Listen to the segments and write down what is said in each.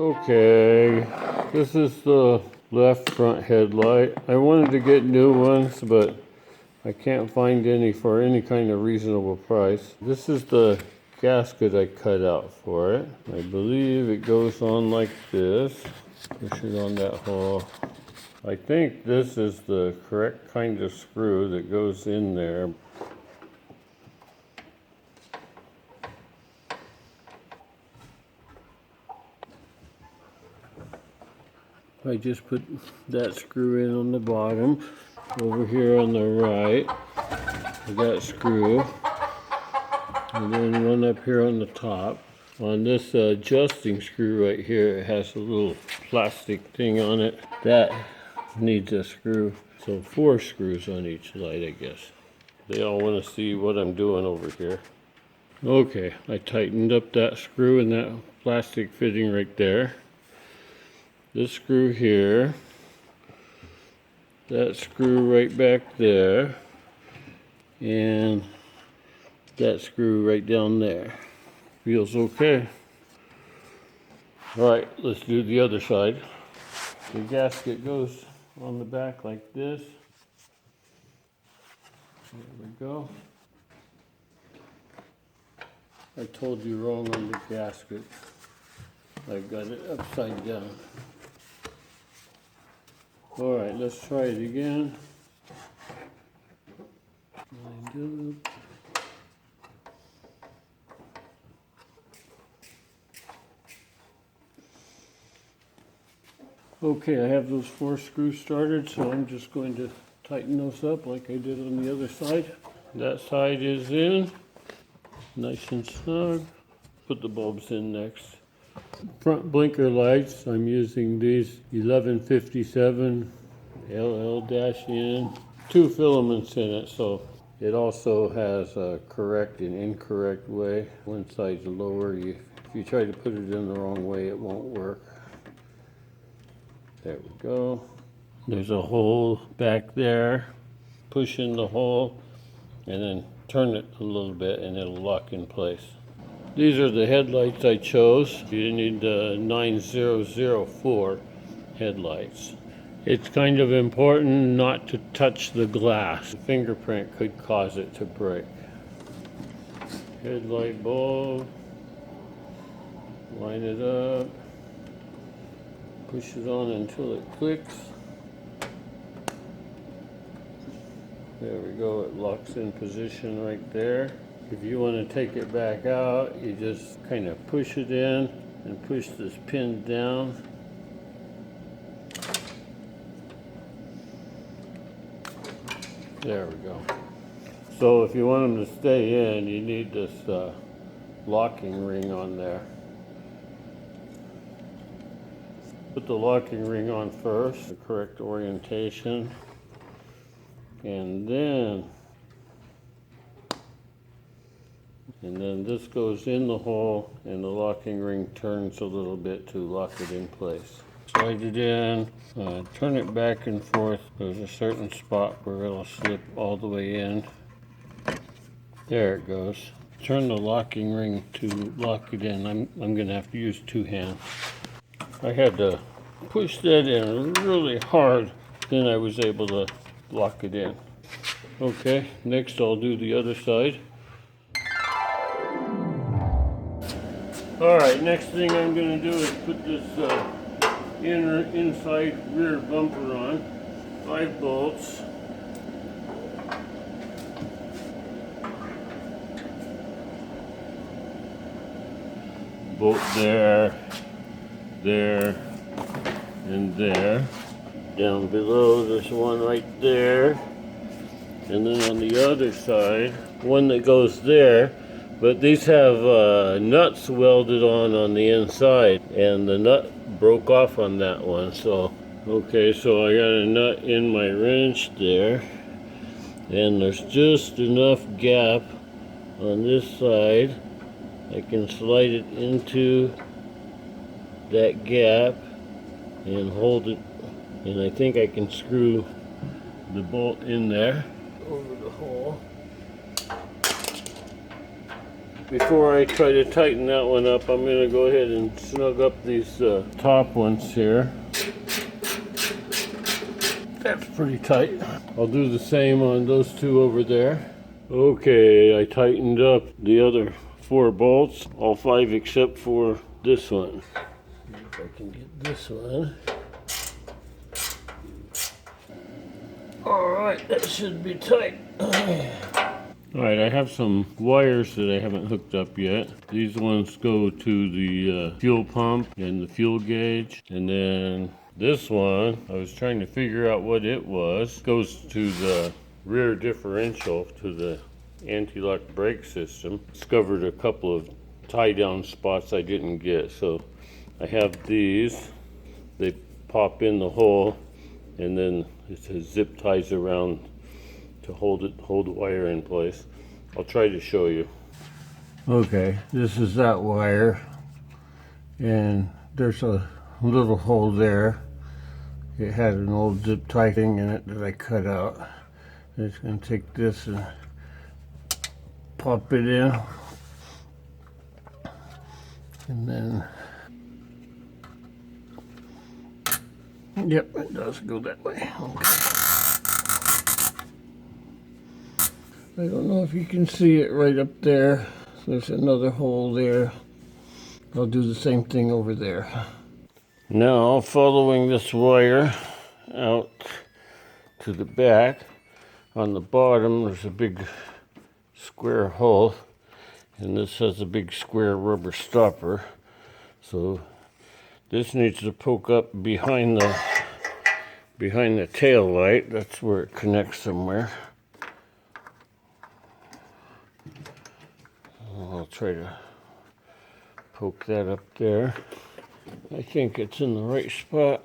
Okay, this is the left front headlight. I wanted to get new ones, but I can't find any for any kind of reasonable price. This is the gasket I cut out for it. I believe it goes on like this. Push it on that hole. I think this is the correct kind of screw that goes in there. I just put that screw in on the bottom. Over here on the right, that screw. And then one up here on the top. On this adjusting screw right here, it has a little plastic thing on it. That needs a screw. So 4 screws on each side, I guess. They all want to see what I'm doing over here. Okay, I tightened up that screw and that plastic fitting right there. This screw here, that screw right back there, and that screw right down there. Feels okay. Alright, let's do the other side. The gasket goes on the back like this. There we go. I told you wrong on the gasket. I got it upside down. Alright, let's try it again. Lined up. Okay, I have those 4 screws started, so I'm just going to tighten those up like I did on the other side. That side is in, nice and snug. Put the bulbs in next. Front blinker lights, I'm using these 1157 LL-N. 2 filaments in it, so it also has a correct and incorrect way. One side's lower. If you try to put it in the wrong way, it won't work. There we go. There's a hole back there. Push in the hole and then turn it a little bit and it'll lock in place. These are the headlights I chose. You need the 9004 headlights. It's kind of important not to touch the glass. The fingerprint could cause it to break. Headlight bulb. Line it up. Push it on until it clicks. There we go, it locks in position right there. If you want to take it back out, you just kind of push it in and push this pin down. There we go. So if you want them to stay in, you need this locking ring on there. Put the locking ring on first, the correct orientation, and then this goes in the hole and the locking ring turns a little bit to lock it in place. Slide it in, turn it back and forth. There's a certain spot where it'll slip all the way in. There it goes. Turn the locking ring to lock it in. I'm gonna have to use 2 hands. I had to push that in really hard, then I was able to lock it in. Okay, next I'll do the other side. Alright, next thing I'm going to do is put this inside rear bumper on. 5 bolts. Bolt there, there, and there. Down below there's one right there. And then on the other side, one that goes there. But these have nuts welded on the inside, and the nut broke off on that one. So, okay, so I got a nut in my wrench there, and there's just enough gap on this side. I can slide it into that gap and hold it, and I think I can screw the bolt in there over the hole. before I try to tighten that one up, I'm going to go ahead and snug up these top ones here. That's pretty tight. I'll do the same on those two over there. Okay, I tightened up the other 4 bolts, all 5 except for this one. If I can get this one. Alright, that should be tight. Alright, I have some wires that I haven't hooked up yet. These ones go to the fuel pump and the fuel gauge. And then this one, I was trying to figure out what it was. Goes to the rear differential, to the anti-lock brake system. Discovered a couple of tie-down spots I didn't get. So I have these. They pop in the hole, and then it zip ties around to hold the wire in place. I'll try to show you. Okay, this is that wire, and there's a little hole there. It had an old zip tie thing in it that I cut out. I'm just going to take this and pop it in, and then yep, it does go that way. Okay. I don't know if you can see it right up there. There's another hole there. I'll do the same thing over there. Now, following this wire out to the back, on the bottom there's a big square hole, and this has a big square rubber stopper. So this needs to poke up behind the tail light. That's where it connects somewhere. I'll try to poke that up there. I think it's in the right spot.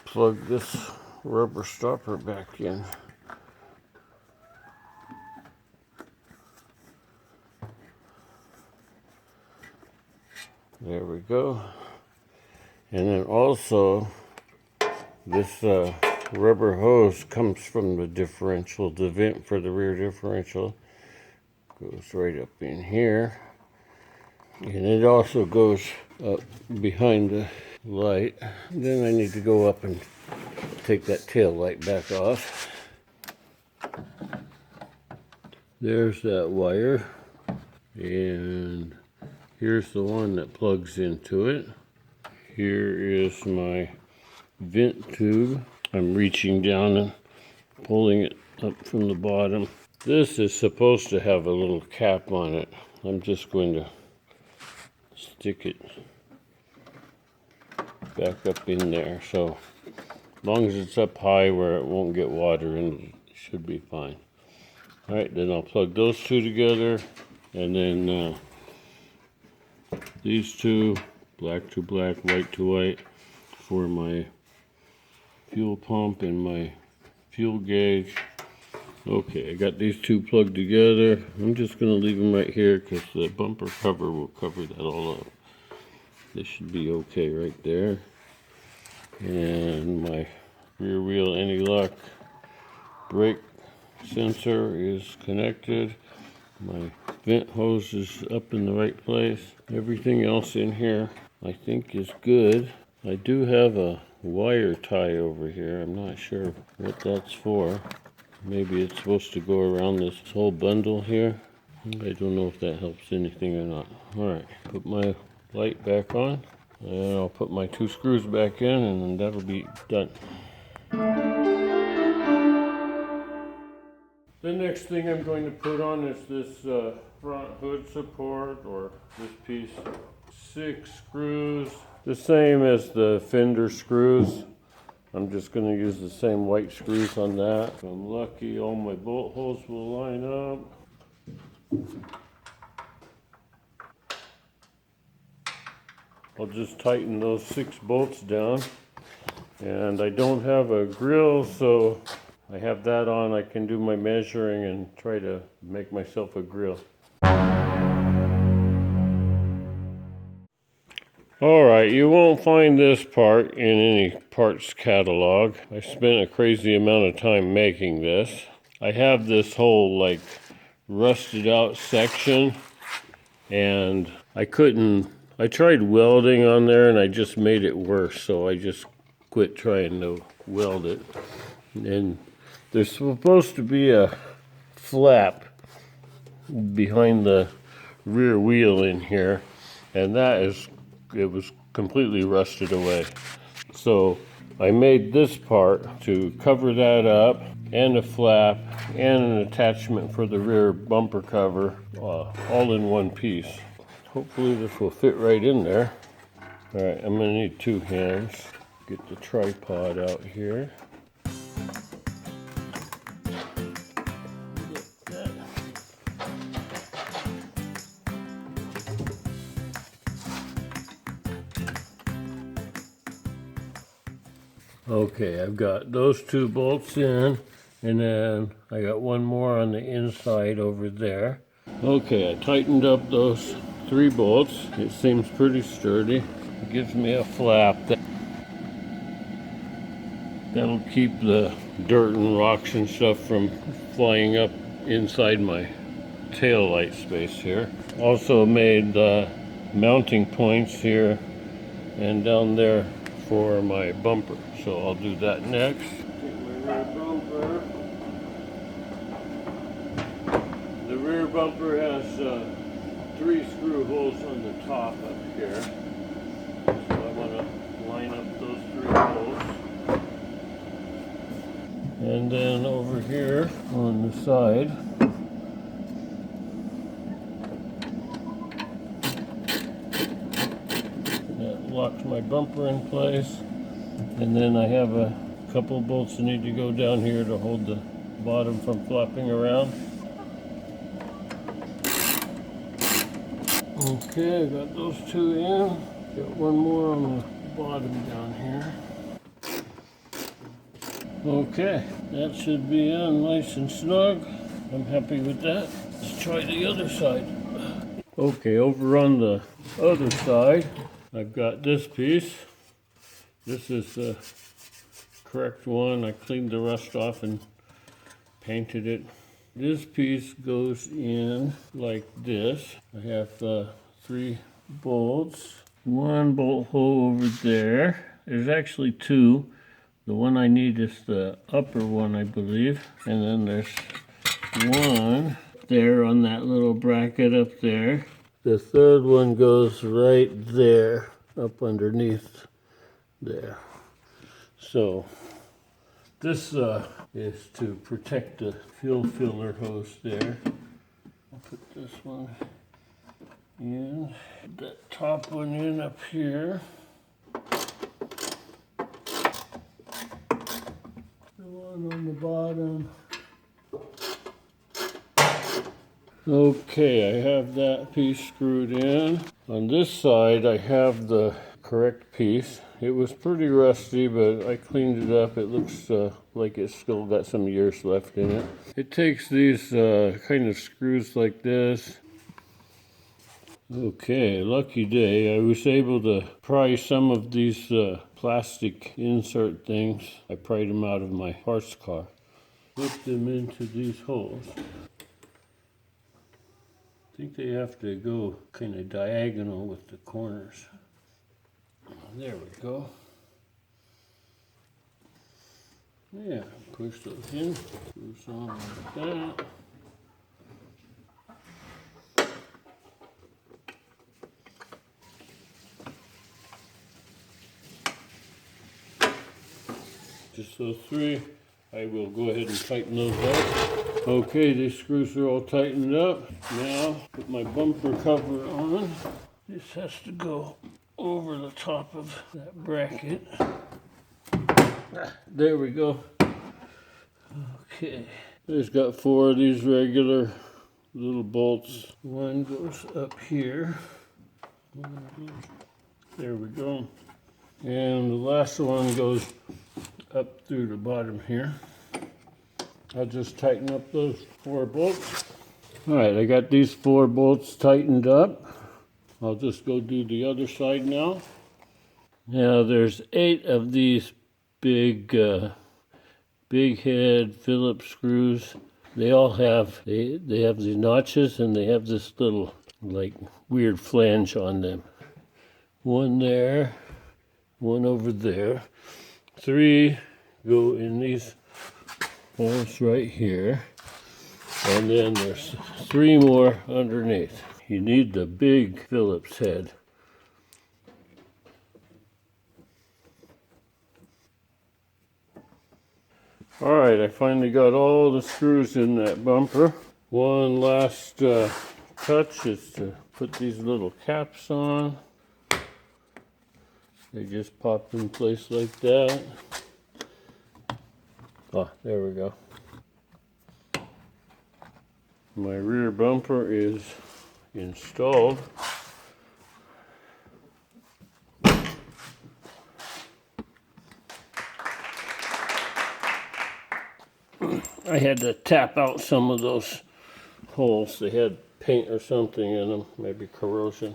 Plug this rubber stopper back in. There we go. And then also, this rubber hose comes from the differential, the vent for the rear differential. Goes right up in here. And it also goes up behind the light. Then I need to go up and take that tail light back off. There's that wire. And here's the one that plugs into it. Here is my vent tube. I'm reaching down and pulling it up from the bottom. This is supposed to have a little cap on it. I'm just going to stick it back up in there. So as long as it's up high where it won't get water in, it should be fine. All right, then I'll plug those two together, and then these two, black to black, white to white, for my fuel pump and my fuel gauge. Okay, I got these two plugged together. I'm just going to leave them right here because the bumper cover will cover that all up. This should be okay right there. And my rear wheel anti-lock brake sensor is connected. My vent hose is up in the right place. Everything else in here I think is good. I do have a wire tie over here. I'm not sure what that's for. Maybe it's supposed to go around this whole bundle here. I don't know if that helps anything or not. Alright, put my light back on, and I'll put my 2 screws back in, and then that'll be done. The next thing I'm going to put on is this front hood support, or this piece. 6 screws, the same as the fender screws. I'm just going to use the same white screws on that. If I'm lucky, all my bolt holes will line up. I'll just tighten those 6 bolts down. And I don't have a grill, so I have that on. I can do my measuring and try to make myself a grill. Alright, you won't find this part in any parts catalog. I spent a crazy amount of time making this. I have this whole like rusted out section and I couldn't. I tried welding on there, and I just made it worse. So I just quit trying to weld it. And there's supposed to be a flap behind the rear wheel in here, and it was completely rusted away. So I made this part to cover that up, and a flap, and an attachment for the rear bumper cover, all in one piece. Hopefully this will fit right in there. All right, I'm gonna need two hands. Get the tripod out here. Okay, I've got those two bolts in, and then I got one more on the inside over there. Okay, I tightened up those 3 bolts. It seems pretty sturdy. It gives me a flap that'll keep the dirt and rocks and stuff from flying up inside my tail light space here. Also made mounting points here and down there for my bumper. So I'll do that next. Take my rear bumper. The rear bumper has 3 screw holes on the top up here. So I want to line up those 3 holes. And then over here on the side, that locks my bumper in place. And then I have a couple of bolts that need to go down here to hold the bottom from flopping around. Okay, I got those 2 in. Got one more on the bottom down here. Okay, that should be in nice and snug. I'm happy with that. Let's try the other side. Okay, over on the other side, I've got this piece. This is the correct one. I cleaned the rust off and painted it. This piece goes in like this. I have 3 bolts. 1 bolt hole over there. There's actually 2. The one I need is the upper one, I believe. And then there's 1 there on that little bracket up there. The 3rd one goes right there, up underneath there. So this is to protect the fuel filler hose there. I'll put this one in. Put that top one in up here. On the bottom. Okay, I have that piece screwed in. On this side, I have the correct piece. It was pretty rusty, but I cleaned it up. It looks like it's still got some years left in it. It takes these kind of screws like this. Okay, lucky day. I was able to pry some of these plastic insert things. I pried them out of my parts car. Put them into these holes. I think they have to go kind of diagonal with the corners. There we go. Yeah, push those in. Screws on like that. Just those 3. I will go ahead and tighten those up. Okay, these screws are all tightened up. Now, put my bumper cover on. This has to go over the top of that bracket. There we go. Okay. There's got 4 of these regular little bolts. One goes up here. There we go. And the last one goes up through the bottom here. I'll just tighten up those 4 bolts. All right, I got these 4 bolts tightened up. I'll just go do the other side now. Now there's 8 of these big head Phillips screws. They all have they have these notches, and they have this little like weird flange on them. One there, one over there. 3 go in these holes right here. And then there's 3 more underneath. You need the big Phillips head. Alright, I finally got all the screws in that bumper. One last touch is to put these little caps on. They just pop in place like that. Ah, there we go. My rear bumper is installed. I had to tap out some of those holes. They had paint or something in them, maybe corrosion.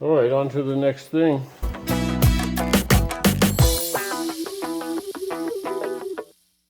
All right, on to the next thing.